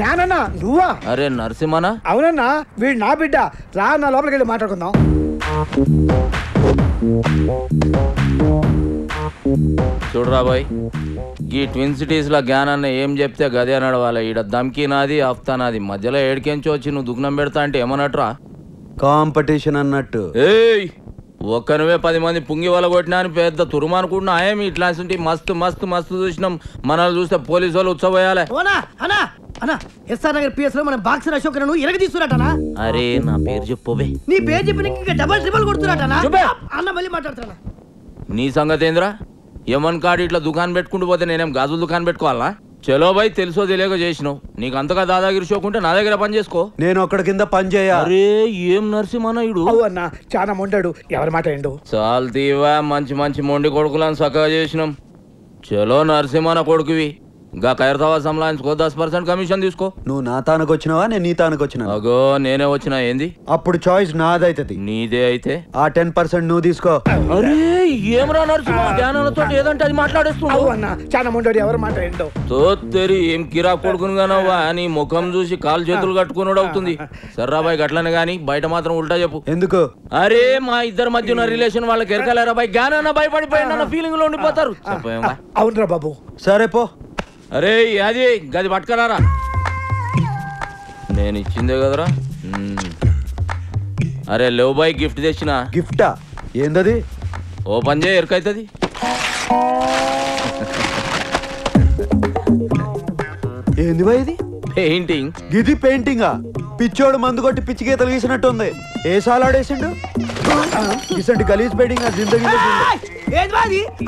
జ్ఞానన్నా నువ్వా? అరే నరసింహనా? అవునన్నా, వీడు నా బిడ్డ. రా నా లోపలికి వెళ్ళి మాట్లాడుకుందాం. చూడరా బాయ్, ఈ ట్విన్ సిటీస్ లో జ్ఞానాన్ని ఏం చెప్తే గదే నడవాలి. ఈడ దమ్కి నాది, ఆఫ్తా నాది. మధ్యలో ఏడికెంచి వచ్చి నువ్వు దుగ్నం పెడతా అంటే ఏమన్నట్రా? కాంపిటీషన్ అన్నట్టు. ఏయ్, ఒక్కనువే 10 మంది పుంగి వల కొట్టినా అని పెద్ద తురుము అనుకుంటున్నా. ఏమి ఇట్లాంటి మస్తు మస్తు మస్తు చూసినాం. మనల్ని చూస్తే పోలీసు వాళ్ళు ఉత్సవయాలే. ఎస్ఆర్ నగర్ పిఎస్ లో మన బాక్సర్ అశోక్ ను ఎరగ తీసుకురాటనా? అరే నా పేరు చెప్పవే. నీ పేరు చెప్పి ఇంకా డబల్ ట్రిబల్ కొడుతురాటనా? అన్న మళ్ళీ మాట్లాడుతున్నా. నీ సంగతి ఏంద్రా? ఏమన్ కాడు ఇట్లా దుకాణం పెట్టుకుంటూ పోతే నేనేం గాజుల దుకాణం పెట్టుకోవాలా? చలో బాయ్, తెలుసో తెలియక చేసినావు. నీకు అంతగా దాదాగిరి షోకుంటే నా దగ్గర పని చేసుకో. నేను ఒక్కడి కింద పని చేయ. అరే ఏం నరసింహనాయుడు అన్న, చాలా మొండాడు. ఎవరి మాట ఏండు? చాలు తీవా, మంచి మంచి మొండి కొడుకులను చక్కగా చేసినాం. చలో నరసింహన కొడుకువి. గా ఖైరతావా సంలాయించుకో, 10% కమిషన్ తీసుకో. నువ్వు నా తానకు వచ్చినావా, నేను నీ తానకు వచ్చినా? అగో నేనే వచ్చినా. ఏంది? అప్పుడు చాయిస్ నాదైతది. నీదే అయితే ఆ 10% నువ్వు తీసుకో. అరే ఏమరా నరసింహ, జ్ఞానంతో ఏదంటే అది మాట్లాడేస్తున్నావు అన్న. చాలా మొండాడు. ఎవరి మాట ఏంటో? తోత్తెరి ఏం కిరా కొడుకునుగానవ్వా అని ముఖం చూసి కాలు చేతులు కట్టుకున్నాడు అవుతుంది. సర్రాబాయ్ గట్లనే గాని బయట మాత్రం ఉల్టా చెప్పు. ఎందుకు? అరే మా ఇద్దరి మధ్య ఉన్న రిలేషన్ వాళ్ళకి ఎరకలేరా బాయ్? జ్ఞానాన్న భయపడిపోయిన ఫీలింగ్ లో ఉండిపోతారు. అవునరా బాబు. సరే పో. అరే అది గది పట్టుకరారా, నేను ఇచ్చిందే కదరా. అరే లేవు బాయ్, గిఫ్ట్ తెచ్చిన. గిఫ్టా? ఏందది? ఓపెన్ చేయి, ఎరకైతుంది. ఏంది బాయ్ ఇది? పెయింటింగ్. ఇది పెయింటింగా? పిచ్చోడు మందు కొట్టి పిచ్చి గీతలు గీసినట్టు ఉంది. ఏ సాలాడేసిండు? ఇసంటి గలీజ్ పెయింటింగ్ ఆ జిందగీలో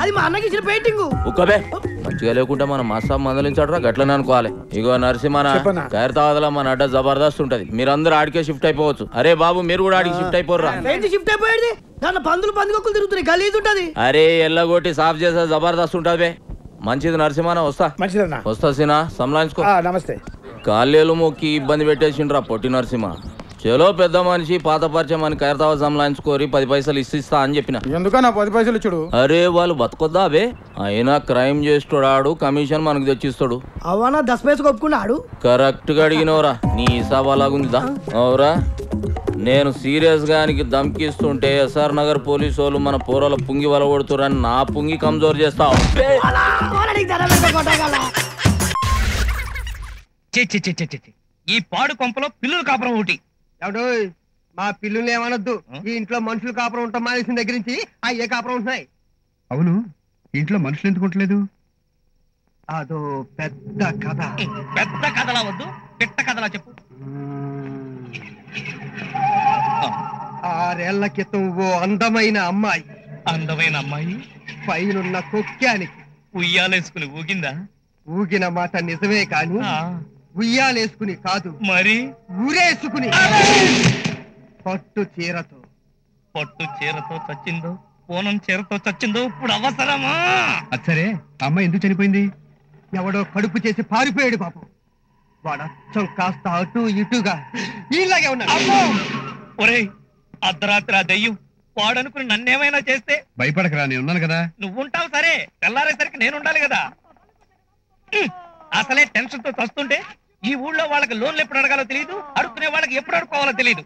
అది మా అన్నకి ఇచ్చిన పెయింటింగ్. ఉక్కబే, మంచిగా లేకుంటే మనం మస్తు మందలించాడరా, గట్లనే అనుకోవాలి. ఇగో నరసింహన, ఖైరతాబాద్లో మన అడ్డ జబర్దస్త్ ఉంటది. మీరందరూ ఆడికే షిఫ్ట్ అయిపోవచ్చు. అరే బాబు మీరు కూడా ఆడికి షిఫ్ట్ అయిపోర్రా. షిఫ్ట్ అయిపోయేది దాని పందులు పందుకొక్కులు తిరుగుతున్నాయి, గలీజ్ ఉంటది. అరే ఎల్లగొట్టి సాఫ్ చేసే జబర్దస్త్ ఉంటది బే. మంచిది నరసింహన, వస్తా. మంచిదన్నా. వస్తా సినా, సంలాయించుకో. నమస్తే. కాళ్ళేలు మొక్కి ఇబ్బంది పెట్టేసిండ్రా పొట్టి నరసింహ. చలో పెద్ద మనిషి, పాత పరిచయం అని ఖైరతాబాద్ సంలాయించుకోరి, 10 పైసలు ఇస్తా అని చెప్పిన. ఎందుకన్నా 10 పైసలు ఇచ్చుడు? అరే వాళ్ళు బతకొద్దా బే? అయినా క్రైమ్ చేస్తాడు, కమిషన్ మనకు తెచ్చిస్తాడు. అవనా 10 పైసలు ఒప్పుకున్నాడు. కరెక్ట్ గా అడిగినవరా, నీ హిసాబ్ అలాగుందా? అవురా, నేను సీరియస్ గా దమ్కిస్తుంటే ఎస్ఆర్ నగర్ పోలీసు వాళ్ళు మన పోరాల పుంగి వల కొడుతురని నా పుంగి కమ్జోర్ చేస్తావు. ఈ పాడు కొంపలో పిల్లులు కాపురం ఒకటి. మా పిల్లులు ఏమనొద్దు. ఈ ఇంట్లో మనుషులు కాపురం ఉంటాం మానేసిన దగ్గర నుంచి ఏ కాపురం ఉంటున్నాయి. అవును, ఇంట్లో మనుషులు ఎందుకు ఉంటలేదు? అదో పెద్ద కథ. పెద్ద కథలా వద్దు, పిట్ట కథలా చెప్పు. 6 ఏళ్ల క్రితం ఓ అందమైన అమ్మాయి. అందమైన అమ్మాయి పైనున్న కొక్కానికి ఉయ్యాలేసుకుని ఊగిందా? ఊగిన మాట నిజమే కాని ఉయ్యాలేసుకుని కాదు, మరి ఊరేసుకుని. పట్టు చీరతో చచ్చిందో, పూనం చీరతో చచ్చిందో ఇప్పుడు అవసరమా? సరే, అమ్మాయి ఎందుకు చనిపోయింది? ఎవడో కడుపు చేసి పారిపోయాడు పాపం. వాడచ్చం కాస్త అటు ఇటుగా ఇలాగే ఉన్నాడు. ఒరేయ్, అర్ధరాత్రి ఆ దెయ్యం వాడనుకుని నన్నేమైనా చేస్తే? భయపడకరా, నేను ఉన్నాను కదా. నువ్వుంటావు సరే, తెల్లారేసరికి నేను ఉండాలి కదా. అసలే టెన్షన్ తో చస్తుంటే ఈ ఊళ్ళో వాళ్ళకి లోన్లు ఎప్పుడు అడగాలో తెలియదు, అడుక్కునే వాళ్ళకి ఎప్పుడు అడుక్కోవాలో తెలియదు.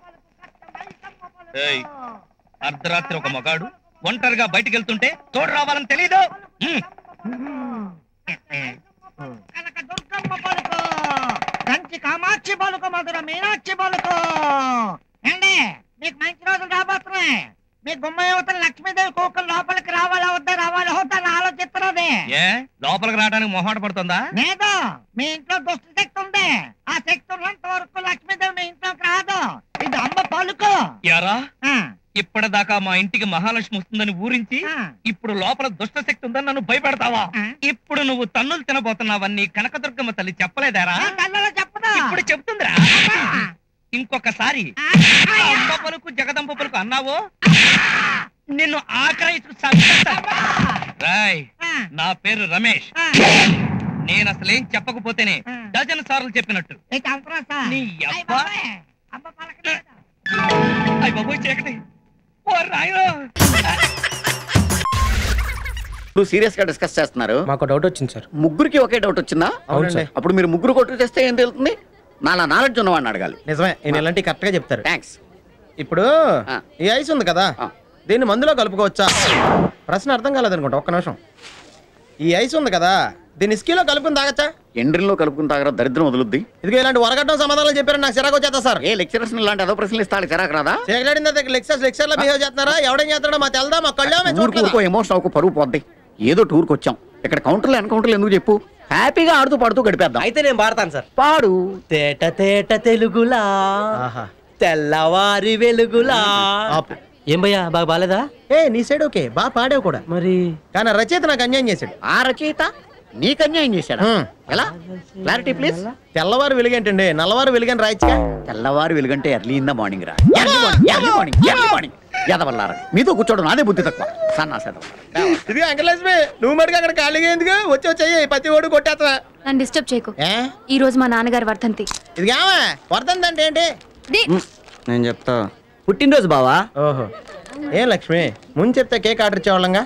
అర్ధరాత్రి ఒక మగాడు ఒంటరిగా బయటికి వెళ్తుంటే తోడు రావాలని తెలీదు. కంచి కామాక్షి పలుకు, మధుర మీనాక్షి పలుకు. ఏండి మీకు మంచి రోజులు రాబోతున్నాయి. మీ గుమ్మ యువతలు లక్ష్మీదేవి కోకలు లోపలికి రావాలా వద్దా అని ఆలోచిస్తున్నది. ఏ లోపలికి రావడానికి మొహాట పడుతుందా? లేదు, మీ ఇంట్లో దుష్ట శక్తి ఉంది. ఆ శక్తి ఉన్నంత వరకు లక్ష్మీదేవి మీ ఇంట్లోకి రాదు. ఇది అమ్మ పలుకు. యారా, ఇప్పటిదాకా మా ఇంటికి మహాలక్ష్మి వస్తుందని ఊరించి ఇప్పుడు లోపల దుష్ట శక్తి ఉందని నన్ను భయపెడతావా? ఇప్పుడు నువ్వు తన్నులు తినబోతున్నావని కనకదుర్గమ్మ తల్లి చెప్పలేదారా? ఇప్పుడు చెప్తుందిరా. ఇంకొకసారి అమ్మ పలుకు జగదంబ పలుకు అన్నావో నిన్ను ఆక్రయించుకు రాయ్. నా పేరు రమేష్. నేను అసలేం చెప్పకపోతేనే డజన్ సార్లు చెప్పినట్టు. నీ అబ్బా అయ్య బాబోయ్ చీకటి. సీరియస్ గా డిస్కస్ చేస్తున్నారు. మాకు డౌట్ వచ్చింది సార్. ముగ్గురికి ఒకే డౌట్ వచ్చిందా? అవును సార్. అప్పుడు మీరు ముగ్గురు కొట్టు చేస్తే ఏం తెలుస్తుంది? నాలా నాలెడ్జ్ ఉన్నవాడిని అడగాలి. నిజమే, నేను ఇలాంటి కరెక్ట్ గా చెప్తారు. థ్యాంక్స్. ఇప్పుడు ఈ ఐస్ ఉంది కదా, దీన్ని మందులో కలుపుకోవచ్చా? ప్రశ్న అర్థం కాలేదనుకుంటా, ఒక్క నిమిషం. ఈ ఐస్ ఉంది కదా, దీన్ని స్కీలో కలుపుకుని తాగచ్చా? ఎండ్రిలో కలుపుకుని తాగరా, దరిద్రం వదులుద్ది. ఇదిగో ఇలాంటి వరగడ్డం సమాధానాలు చెప్పారు, నాకు చిరాకు వచ్చేస్తా సార్. ఏ లెక్చరర్స్ ఇలాంటి అదో ప్రశ్నలు ఇస్తాడు, చిరాకు రాదా? లెక్చర్ లో బిహేవ్ చేస్తున్నారా? ఎవడేం చేస్తాడో మా తెలదా, మా కళ్ళ ఎమోషన్ ఒక పరువు పోద్ది. ఏదో టూర్కి వచ్చాం, ఇక్కడ కౌంటర్లో ఎన్కౌంటర్లు ఎందుకు చెప్పు, హ్యాపీగా ఆడుతూ పాడుతూ గడిపేద్దాం. అయితే నేను పాడతాను సార్. పాడు. తేట తేట తెలుగులా తెల్లవారి వెలుగులా. ఏం భయ్యా, బాగా బాలేదా? నీ సైడ్ ఓకే, బాగా పాడావు కూడా. మరి కానీ రచయిత నాకు అన్యాయం చేశాడు. ఆ రచయిత నీకు అన్యాయం చేశాడు? ఎలా? Clarity please. తెల్లవారు వెలుగేంటండి, నల్లవారు వెలుగని రాయచ్చుగా. తెల్లవారు వెలుగంటే ఎర్లీ ఇన్ ద మార్నింగ్ రా. ఎర్లీ మార్నింగ్ ఎదవల్లారా, మీతో కూర్చోడు నాదే బుద్ధి తక్కువ. ఇది అంకలక్ష్మి, నువ్వు మటుకు అక్కడ ఖాళీగా ఎందుకు? వచ్చి వచ్చాయి, ప్రతి ఓడు కొట్టేస్తా. నన్ను డిస్టర్బ్ చేయకు. ఈ రోజు మా నాన్నగారు వర్ధంతి. ఇది వర్ధంతి అంటే ఏంటి? నేను చెప్తా. పుట్టినరోజు బావా. ఓహో, ఏం లక్ష్మి, ముందు చెప్తే కేక్ ఆర్డర్ ఇచ్చేవాళ్ళంగా.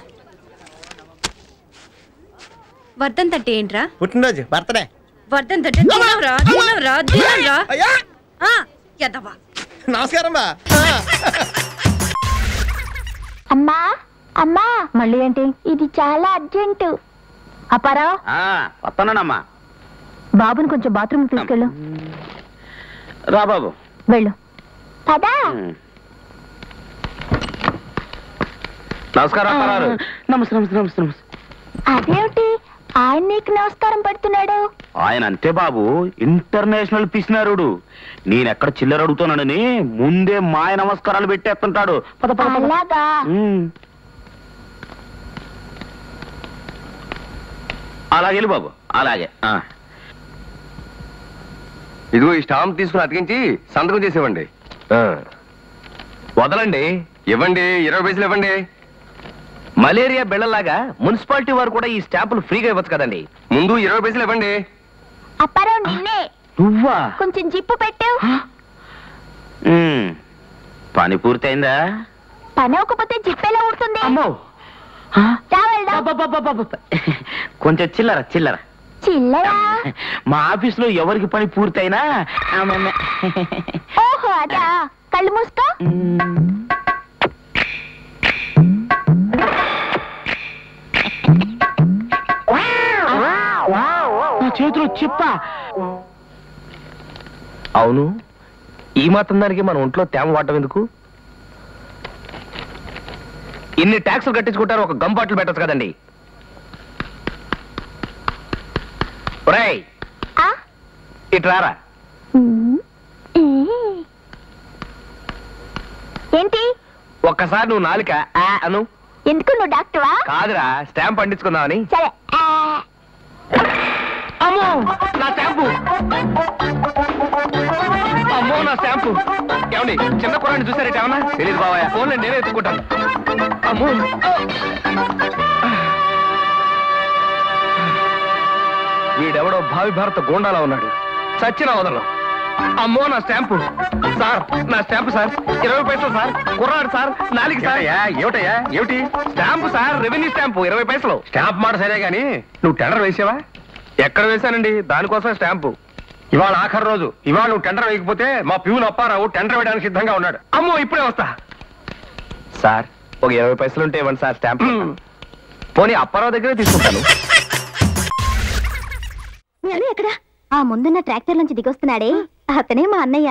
వర్ధంతి అంటే ఏంట్రా? పుట్టినరోజు, బర్త్డే. వర్ధంతి అంటే నమస్కారం బా. అమ్మా అమ్మా, మళ్ళీ ఏంటి? ఇది చాలా అర్జెంటు. అప్పారావు, వస్తున్నానమ్మా. బాబుని కొంచెం బాత్రూమ్ తీసుకెళ్ళు. రా బాబు, వెళ్ళు. పదా. నమస్కారం. నమస్తే. అదేమిటి ఆయన నీకు నమస్కారం పెడుతున్నాడు? ఆయన అంతే బాబు, ఇంటర్నేషనల్ పిసినారుడు. నేనెక్కడ చిల్లర అడుగుతానని ముందే మాయ నమస్కారాలు పెట్టేస్తుంటాడు. అలాగా? అలాగే బాబు, అలాగే. ఇదిగో ఈ స్టాంప్ తీసుకుని అతికించి సంతకం చేసేవ్వండి. వదలండి, ఇవ్వండి, 20 పైసలు ఇవ్వండి. మలేరియా బిళ్ళలాగా మున్సిపాలిటీ వారు కూడా ఈ స్టాంపులు ఫ్రీగా ఇవ్వచ్చు కదండి. ముందు 20 పైసలు ఇవ్వండి. అప్పారావు నిన్నే. నువ్వా? కొంచెం జిప్పు పెట్టు. పని పూర్తయిందా? పని అవ్వకపోతే జిప్పెలా ఊడుతుంది? అమ్మో, కొంచెం చిల్లర. చిల్లరా? మా ఆఫీస్ లో ఎవరికి పని పూర్తయినా. ఓహో అదా, కళ్ళు మూసుకో. చేతిలో చెప్పా. అవును, ఈ మాత్రం దానికి మన ఒంట్లో తేమ వాడటం ఎందుకు? ఇన్ని ట్యాక్సులు కట్టించుకుంటారు, ఒక గమ్ బాటిల్ పెట్టచ్చు కదండి. ఇట్రారా. ఏంటి? ఒక్కసారి నువ్వు నాలుక అను. ఎందుకు, నువ్వు డాక్టరా? కాదురా, స్టాంప్ పండించుకుందామని. సరే. అమ్మో నా స్టాంపు, అమ్మో నా స్టాంపు. ఏమండి, చిన్న కుర్రాన్ని చూసారేట? ఏమన్నా తెలియదు బాబాయ్, ఫోన్లో నేనే ఎత్తుకుంటాను. అమ్మో, వీడెవడో భావి భారత గోండాలా ఉన్నాడు, చచ్చిన వదలను. అమ్మో నా స్టాంపు సార్, నా స్టాంపు సార్, 20 పైసలు సార్. కుర్రాడు సార్, 4 సార్. ఏమిటయ్యా, ఏమిటి? స్టాంపు సార్, రెవెన్యూ స్టాంపు, 20 పైసలు. స్టాంప్ మాట సరే గాని నువ్వు టెండర్ వేసావా? ఎక్కడ వేశానండి, దానికోసం స్టాంపు. ఇవాళ ఆఖరి రోజు, ఇవాళ నువ్వు టెండర్ వేయకపోతే మా ప్యూన్ అప్పారావు టెండర్ వేయడానికి సిద్ధంగా ఉన్నాడు. అమ్మో, ఇప్పుడే వస్తా సార్. ఒక 20 పైసలు ఉంటే ఇవ్వండి సార్ స్టాంప్. పోనీ అప్పారావు దగ్గరే తీసుకుంటాను. ఎక్కడ? ఆ ముందున్న ట్రాక్టర్ నుంచి దిగొస్తున్నాడే, అతనే మా అన్నయ్య.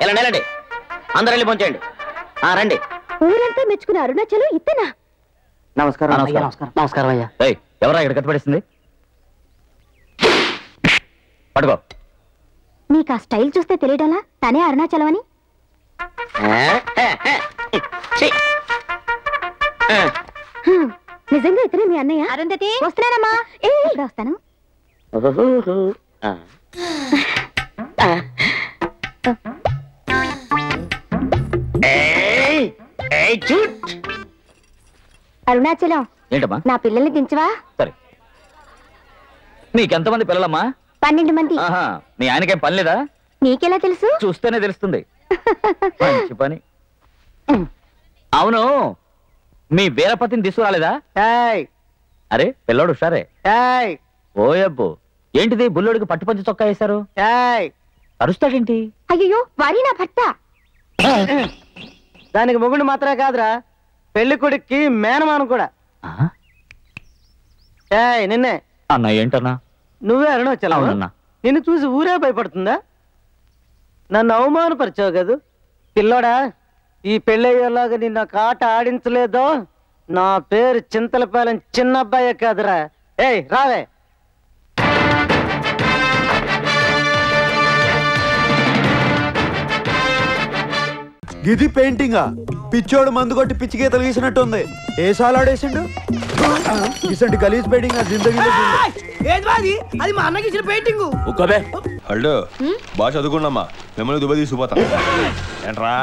వెళ్ళండి, అందరూ వెళ్ళి పోంచండి. రండి. ఊరంతా మెచ్చుకున్న అరుణాచలం ఇత్తనా? నమస్కారం. నమస్కారం అయ్యా. ఎవరా ఇక్కడ కట్టుబడిస్తుంది? పట్టుకో. నీకు ఆ స్టైల్ చూస్తే తెలియడాలా తనే అరుణాచలం అని? నిజంగా ఇతనే మీ అన్నయ్య? అరుంధతి, వస్తున్నానమ్మా. ఇప్పుడు వస్తాను. అరుణాచలం, ఏంటమ్మా? నా పిల్లల్ని దించవా? సరే. నీకెంతమంది పిల్లలమ్మా? 12 మంది. మీ ఆయనకేం పని లేదా? నీకెలా తెలుసు? చూస్తేనే తెలుస్తుంది. మంచి పని. అవును, మీ వీరపతిని తీసుకురాలేదా? అరే పిల్లోడు సరే. ఓయబ్బో, ఏంటిది బుల్లోడికి పట్టుపంచి చొక్కా వేశారు? అరుస్తాడేంటి? అయ్యో వాడి నా భర్త. దానికి మొగుడు మాత్రమే కాదురా, పెళ్లి కొడుక్కి మేనమానం కూడా. నిన్నే అన్న. ఏంటన్నా? నువ్వే అరుణాచలం. నిన్ను చూసి ఊరే భయపడుతుందా? నన్ను అవమానపరిచావు కదూ పిల్లోడా. ఈ పెళ్ళయ్యేలాగా నిన్న కాట ఆడించలేదో నా పేరు చింతలపాలెం చిన్నబ్బాయే కాదురా. రావే. గిది పెయింటింగా? పిచ్చోడు మందు కొట్టి పిచ్చి గీతలు గీసినట్టుంది. ఏ సాలాడేసిండు? ఇసంటి గలీజ్ పెయింటింగ్ జిందగీలో అది మా అన్నకి ఇచ్చిన పెయింటింగ్. హలో బాగా చదువుకున్నామా, మిమ్మల్ని దుబాయ్ తీసుకుపోతా ఏంట్రా?